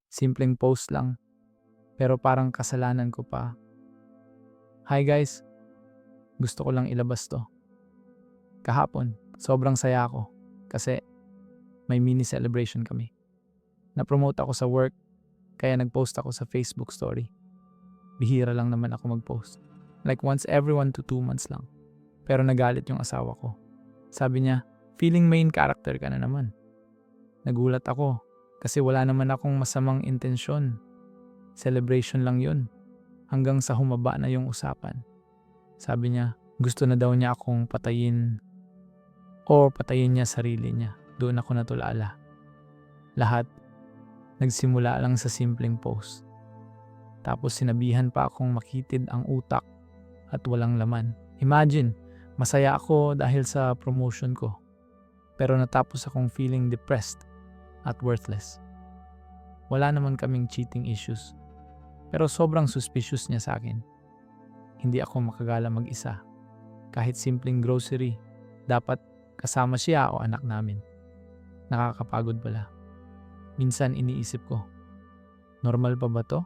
Simpleng post lang, pero parang kasalanan ko pa. Hi guys, gusto ko lang ilabas to. Kahapon, sobrang saya ako kasi may mini celebration kami. Na-promote ako sa work, kaya nag-post ako sa Facebook story. Bihira lang naman ako mag-post. Like once every 1 to 2 months lang. Pero nagalit yung asawa ko. Sabi niya, feeling main character ka na naman. Nagulat ako kasi wala naman akong masamang intensyon. Celebration lang yun. Hanggang sa humaba na yung usapan. Sabi niya, gusto na daw niya akong patayin o patayin niya sarili niya. Doon ako natulala. Lahat nagsimula lang sa simpleng post. Tapos sinabihan pa akong makitid ang utak at walang laman. Imagine, masaya ako dahil sa promotion ko. Pero natapos akong feeling depressed at worthless. Wala naman kaming cheating issues. Pero sobrang suspicious niya sa akin. Hindi ako makagala mag-isa. Kahit simpleng grocery, dapat kasama siya o anak namin. Nakakapagod pala. Minsan iniisip ko, normal pa ba to?